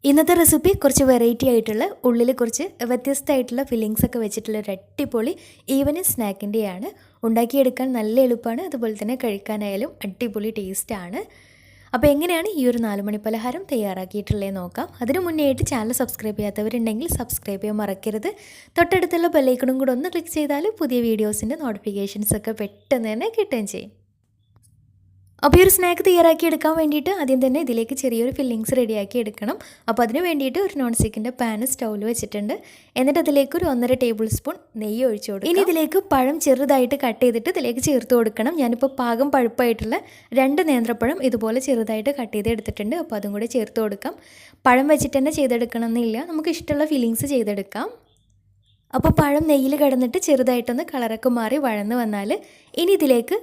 ഇന്നത്തെ റെസിപ്പി കുറച്ച് വെറൈറ്റി ആയിട്ടുള്ള ഉള്ളിൽ കുറച്ച് വ്യത്യസ്തമായിട്ടുള്ള ഫില്ലിങ്സ് ഒക്കെ വെച്ചിട്ടുള്ള ഒരു അടിപൊളി ഈവനിങ് സ്നാക്കിൻ്റെയാണ്. ഉണ്ടാക്കിയെടുക്കാൻ നല്ല എളുപ്പമാണ്, അതുപോലെ തന്നെ കഴിക്കാനായാലും അടിപൊളി ടേസ്റ്റാണ്. അപ്പോൾ എങ്ങനെയാണ് ഈ ഒരു 4 മണി പലഹാരം തയ്യാറാക്കിയിട്ടുള്ളത് നോക്കാം. അതിനു മുന്നേ ആയിട്ട് ചാനൽ സബ്സ്ക്രൈബ് ചെയ്യാത്തവരുണ്ടെങ്കിൽ സബ്സ്ക്രൈബ് ചെയ്യാൻ മറക്കരുത്. തൊട്ടടുത്തുള്ള ബെല്ലൈക്കണും കൂടെ ഒന്ന് ക്ലിക്ക് ചെയ്താൽ പുതിയ വീഡിയോസിൻ്റെ നോട്ടിഫിക്കേഷൻസ് ഒക്കെ പെട്ടെന്ന് തന്നെ കിട്ടുകയും ചെയ്യും. അപ്പോൾ ഈ ഒരു സ്നാക്ക് തയ്യാറാക്കി എടുക്കാൻ വേണ്ടിയിട്ട് ആദ്യം തന്നെ ഇതിലേക്ക് ചെറിയൊരു ഫില്ലിങ്സ് റെഡിയാക്കി എടുക്കണം. അപ്പോൾ അതിന് വേണ്ടിയിട്ട് ഒരു നോൺ സ്റ്റിക്കിൻ്റെ പാൻ സ്റ്റൗവിൽ വെച്ചിട്ടുണ്ട്. എന്നിട്ട് അതിലേക്ക് ഒരു 1.5 ടേബിൾ സ്പൂൺ നെയ്യ് ഒഴിച്ചു കൊടുക്കും. ഇനി ഇതിലേക്ക് പഴം ചെറുതായിട്ട് കട്ട് ചെയ്തിട്ട് ഇതിലേക്ക് ചേർത്ത് കൊടുക്കണം. ഞാനിപ്പോൾ പാകം പഴുപ്പായിട്ടുള്ള 2 നേന്ത്രപ്പഴം ഇതുപോലെ ചെറുതായിട്ട് കട്ട് ചെയ്ത് എടുത്തിട്ടുണ്ട്. അപ്പോൾ അതും കൂടെ ചേർത്ത് കൊടുക്കാം. പഴം വെച്ചിട്ട് തന്നെ ചെയ്തെടുക്കണം എന്നില്ല, നമുക്ക് ഇഷ്ടമുള്ള ഫില്ലിങ്സ് ചെയ്തെടുക്കാം. അപ്പോൾ പഴം നെയ്യിൽ കിടന്നിട്ട് ചെറുതായിട്ടൊന്ന് കളറൊക്കെ മാറി വഴന്ന് വന്നാൽ ഇനി ഇതിലേക്ക്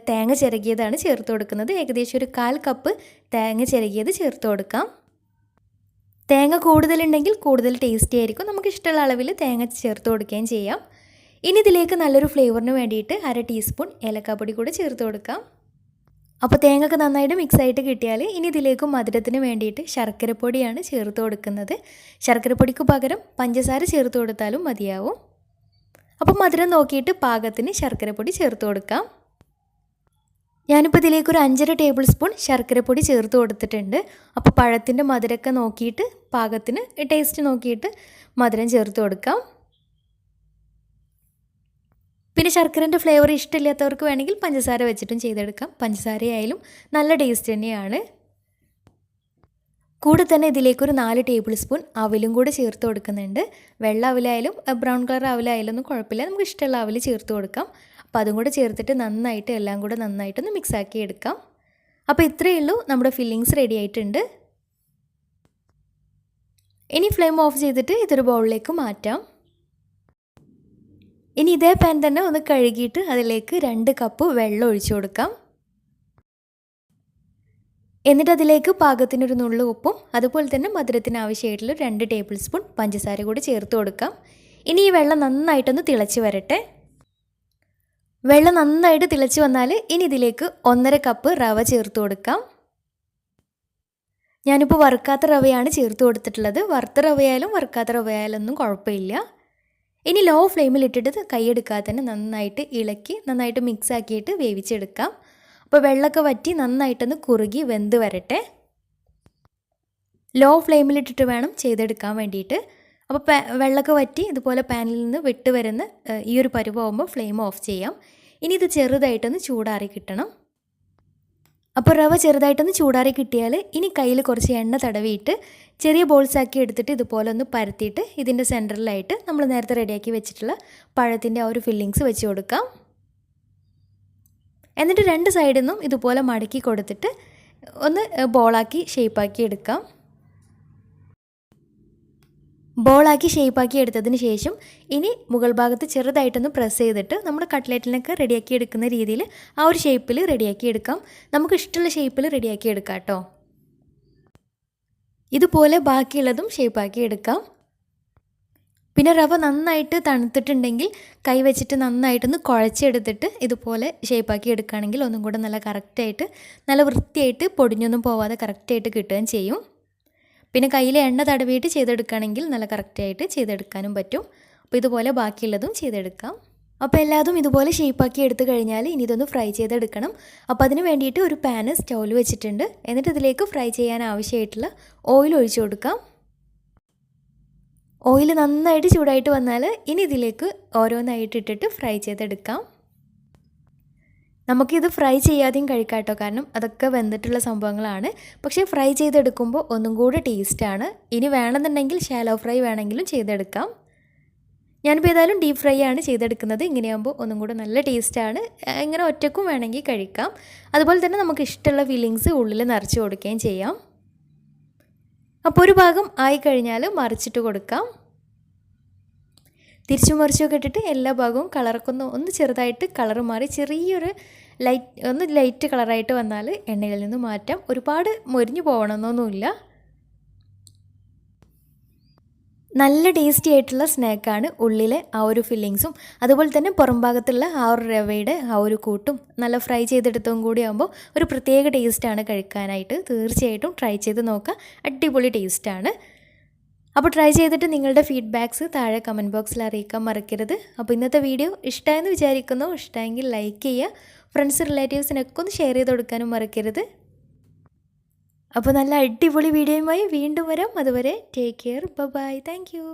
തേങ്ങ ചിരകിയതാണ് ചേർത്ത് കൊടുക്കുന്നത്. ഏകദേശം ഒരു 1/4 കപ്പ് തേങ്ങ ചിരകിയത് ചേർത്ത് കൊടുക്കാം. തേങ്ങ കൂടുതലുണ്ടെങ്കിൽ കൂടുതൽ ടേസ്റ്റി ആയിരിക്കും. നമുക്ക് ഇഷ്ടമുള്ള അളവിൽ തേങ്ങ ചേർത്ത് കൊടുക്കുകയും ചെയ്യാം. ഇനി ഇതിലേക്ക് നല്ലൊരു ഫ്ലേവറിന് വേണ്ടിയിട്ട് 1/2 ടീസ്പൂൺ ഏലക്കാപ്പൊടി കൂടി ചേർത്ത് കൊടുക്കാം. അപ്പോൾ തേങ്ങയൊക്കെ നന്നായിട്ട് മിക്സായിട്ട് കിട്ടിയാൽ ഇനി ഇതിലേക്ക് മധുരത്തിന് വേണ്ടിയിട്ട് ശർക്കരപ്പൊടിയാണ് ചേർത്ത് കൊടുക്കുന്നത്. ശർക്കരപ്പൊടിക്ക് പകരം പഞ്ചസാര ചേർത്ത് കൊടുത്താലും മതിയാവും. അപ്പോൾ മധുരം നോക്കിയിട്ട് പാകത്തിന് ശർക്കരപ്പൊടി ചേർത്ത് കൊടുക്കാം. ഞാനിപ്പോൾ ഇതിലേക്ക് ഒരു 5.5 ടേബിൾ സ്പൂൺ ശർക്കരപ്പൊടി ചേർത്ത് കൊടുത്തിട്ടുണ്ട്. അപ്പോൾ പഴത്തിൻ്റെ മധുരമൊക്കെ നോക്കിയിട്ട് പാകത്തിന് ടേസ്റ്റ് നോക്കിയിട്ട് മധുരം ചേർത്ത് കൊടുക്കാം. പിന്നെ ശർക്കരൻ്റെ ഫ്ലേവർ ഇഷ്ടമില്ലാത്തവർക്ക് വേണമെങ്കിൽ പഞ്ചസാര വെച്ചിട്ടും ചെയ്തെടുക്കാം. പഞ്ചസാരയായാലും നല്ല ടേസ്റ്റ് തന്നെയാണ്. കൂടെ തന്നെ ഇതിലേക്കൊരു 4 ടേബിൾ സ്പൂൺ അവിലും കൂടെ ചേർത്ത് കൊടുക്കുന്നുണ്ട്. വെള്ള അവിലായാലും ബ്രൗൺ കളർ അവിലായാലും ഒന്നും കുഴപ്പമില്ല, നമുക്ക് ഇഷ്ടമുള്ള അവിൽ ചേർത്ത് കൊടുക്കാം. അപ്പോൾ അതും കൂടെ ചേർത്തിട്ട് നന്നായിട്ട് എല്ലാം കൂടെ നന്നായിട്ടൊന്ന് മിക്സാക്കി എടുക്കാം. അപ്പോൾ ഇത്രയേ ഉള്ളൂ, നമ്മുടെ ഫില്ലിങ്സ് റെഡി ആയിട്ടുണ്ട്. ഇനി ഫ്ലെയിം ഓഫ് ചെയ്തിട്ട് ഇതൊരു ബൗളിലേക്ക് മാറ്റാം. ഇനി ഇതേ പാൻ തന്നെ ഒന്ന് കഴുകിയിട്ട് അതിലേക്ക് 2 കപ്പ് വെള്ളം ഒഴിച്ചു കൊടുക്കാം. എന്നിട്ട് അതിലേക്ക് പാകത്തിനൊരു നുള്ളു ഉപ്പും അതുപോലെ തന്നെ മധുരത്തിന് ആവശ്യമായിട്ടുള്ള 2 ടേബിൾ സ്പൂൺ പഞ്ചസാര കൂടി ചേർത്ത് കൊടുക്കാം. ഇനി ഈ വെള്ളം നന്നായിട്ടൊന്ന് തിളച്ച് വരട്ടെ. വെള്ളം നന്നായിട്ട് തിളച്ച് വന്നാൽ ഇനി ഇതിലേക്ക് 1.5 കപ്പ് റവ ചേർത്ത് കൊടുക്കാം. ഞാനിപ്പോൾ വറുക്കാത്ത റവയാണ് ചേർത്ത് കൊടുത്തിട്ടുള്ളത്. വറുത്ത റവയായാലും വറുക്കാത്ത റവയായാലും ഒന്നും കുഴപ്പമില്ല. ഇനി ലോ ഫ്ലെയിമിലിട്ടിട്ട് കൈയെടുക്കാതെ തന്നെ നന്നായിട്ട് ഇളക്കി നന്നായിട്ട് മിക്സ് ആക്കിയിട്ട് വേവിച്ചെടുക്കാം. അപ്പോൾ വെള്ളമൊക്കെ വറ്റി നന്നായിട്ടൊന്ന് കുറുകി വെന്ത് വരട്ടെ. ലോ ഫ്ലെയിമിലിട്ടിട്ട് വേണം ചെയ്തെടുക്കാൻ വേണ്ടിയിട്ട്. അപ്പോൾ വെള്ളമൊക്കെ വറ്റി ഇതുപോലെ പാനിൽ നിന്ന് വിട്ട് വരുന്ന ഈ ഒരു പരുവാകുമ്പോൾ ഫ്ലെയിം ഓഫ് ചെയ്യാം. ഇനി ഇത് ചെറുതായിട്ടൊന്ന് ചൂടാറി കിട്ടണം. അപ്പോൾ റവ ചെറുതായിട്ടൊന്ന് ചൂടാറി കിട്ടിയാൽ ഇനി കയ്യിൽ കുറച്ച് എണ്ണ തടവിയിട്ട് ചെറിയ ബോൾസാക്കി എടുത്തിട്ട് ഇതുപോലെ ഒന്ന് പരത്തിയിട്ട് ഇതിൻ്റെ സെൻറ്ററിലായിട്ട് നമ്മൾ നേരത്തെ റെഡിയാക്കി വെച്ചിട്ടുള്ള പഴത്തിൻ്റെ ആ ഒരു ഫില്ലിങ്സ് വെച്ച് കൊടുക്കാം. എന്നിട്ട് 2 സൈഡിൽ നിന്നും ഇതുപോലെ മടക്കി കൊടുത്തിട്ട് ഒന്ന് ബോളാക്കി ഷേപ്പാക്കി എടുക്കാം. ബോളാക്കി ഷേപ്പാക്കി എടുത്തതിന് ശേഷം ഇനി മുകൾ ഭാഗത്ത് ചെറുതായിട്ടൊന്ന് പ്രസ് ചെയ്തിട്ട് നമ്മൾ കട്ട്ലേറ്റിനൊക്കെ റെഡിയാക്കി എടുക്കുന്ന രീതിയിൽ ആ ഒരു ഷേപ്പിൽ റെഡിയാക്കി എടുക്കാം. നമുക്ക് ഇഷ്ടമുള്ള ഷേപ്പിൽ റെഡിയാക്കി എടുക്കാം കേട്ടോ. ഇതുപോലെ ബാക്കിയുള്ളതും ഷേപ്പാക്കി എടുക്കാം. പിന്നെ റവ നന്നായിട്ട് തണുത്തിട്ടുണ്ടെങ്കിൽ കൈ വെച്ചിട്ട് നന്നായിട്ടൊന്ന് കുഴച്ചെടുത്തിട്ട് ഇതുപോലെ ഷേപ്പാക്കി എടുക്കുകയാണെങ്കിൽ ഒന്നും കൂടെ നല്ല കറക്റ്റായിട്ട് നല്ല വൃത്തിയായിട്ട് പൊടിഞ്ഞൊന്നും പോവാതെ കറക്റ്റായിട്ട് കിട്ടുകയും ചെയ്യും. പിന്നെ കയ്യിൽ എണ്ണ തടവിയിട്ട് ചെയ്തെടുക്കുകയാണെങ്കിൽ നല്ല കറക്റ്റായിട്ട് ചെയ്തെടുക്കാനും പറ്റും. അപ്പോൾ ഇതുപോലെ ബാക്കിയുള്ളതും ചെയ്തെടുക്കാം. അപ്പോൾ എല്ലാതും ഇതുപോലെ ഷേപ്പാക്കി എടുത്തു കഴിഞ്ഞാൽ ഇനി ഇതൊന്ന് ഫ്രൈ ചെയ്തെടുക്കണം. അപ്പോൾ അതിന് വേണ്ടിയിട്ട് ഒരു പാന് സ്റ്റൗവിൽ വെച്ചിട്ടുണ്ട്. എന്നിട്ട് ഇതിലേക്ക് ഫ്രൈ ചെയ്യാൻ ആവശ്യമായിട്ടുള്ള ഓയിൽ ഒഴിച്ചു കൊടുക്കാം. ഓയിൽ നന്നായിട്ട് ചൂടായിട്ട് വന്നാൽ ഇനി ഇതിലേക്ക് ഓരോന്നായിട്ട് ഇട്ടിട്ട് ഫ്രൈ ചെയ്തെടുക്കാം. നമുക്കിത് ഫ്രൈ ചെയ്യാതെയും കഴിക്കാം കേട്ടോ, കാരണം അതൊക്കെ വെന്തിട്ടുള്ള സംഭവങ്ങളാണ്. പക്ഷേ ഫ്രൈ ചെയ്തെടുക്കുമ്പോൾ ഒന്നും കൂടെ ടേസ്റ്റാണ്. ഇനി വേണമെന്നുണ്ടെങ്കിൽ ഷാലോ ഫ്രൈ വേണമെങ്കിലും ചെയ്തെടുക്കാം. ഞാനിപ്പോൾ ഏതായാലും ഡീപ്പ് ഫ്രൈ ആണ് ചെയ്തെടുക്കുന്നത്. ഇങ്ങനെയാകുമ്പോൾ ഒന്നും കൂടെ നല്ല ടേസ്റ്റാണ്. ഇങ്ങനെ ഒറ്റക്കും വേണമെങ്കിൽ കഴിക്കാം. അതുപോലെ തന്നെ നമുക്ക് ഇഷ്ടമുള്ള ഫില്ലിങ്സ് ഉള്ളിൽ നിറച്ച് കൊടുക്കുകയും ചെയ്യാം. അപ്പോൾ ഒരു ഭാഗം ആയിക്കഴിഞ്ഞാൽ മറിച്ചിട്ട് കൊടുക്കാം. തിരിച്ചും മറിച്ചൊക്കെ ഇട്ടിട്ട് എല്ലാ ഭാഗവും കളറൊക്കെ ഒന്ന് ചെറുതായിട്ട് കളർ മാറി ചെറിയൊരു ലൈറ്റ് കളറായിട്ട് വന്നാൽ എണ്ണയിൽ നിന്ന് മാറ്റാം. ഒരുപാട് മൊരിഞ്ഞു പോകണമെന്നൊന്നുമില്ല. നല്ല ടേസ്റ്റി ആയിട്ടുള്ള സ്നാക്കാണ്. ഉള്ളിലെ ആ ഒരു ഫില്ലിങ്സും അതുപോലെ തന്നെ പുറം ഭാഗത്തുള്ള ആ ഒരു റവയുടെ ആ ഒരു കൂട്ടും നല്ല ഫ്രൈ ചെയ്തെടുത്തതും കൂടി ആകുമ്പോൾ ഒരു പ്രത്യേക ടേസ്റ്റാണ് കഴിക്കാനായിട്ട്. തീർച്ചയായിട്ടും ട്രൈ ചെയ്ത് നോക്കുക, അടിപൊളി ടേസ്റ്റാണ്. അപ്പോൾ ട്രൈ ചെയ്തിട്ട് നിങ്ങളുടെ ഫീഡ്ബാക്ക്സ് താഴെ കമൻറ്റ് ബോക്സിൽ അറിയിക്കാൻ മറക്കരുത്. അപ്പോൾ ഇന്നത്തെ വീഡിയോ ഇഷ്ടമായെന്ന് വിചാരിക്കുന്നു. ഇഷ്ടമെങ്കിൽ ലൈക്ക് ചെയ്യുക, ഫ്രണ്ട്സ് റിലേറ്റീവ്സിനൊക്കെ ഒന്ന് ഷെയർ ചെയ്ത് കൊടുക്കാനും മറക്കരുത്. അപ്പോൾ നല്ല അടിപൊളി വീഡിയോയുമായി വീണ്ടും വരാം. അതുവരെ take care, bye, thank U.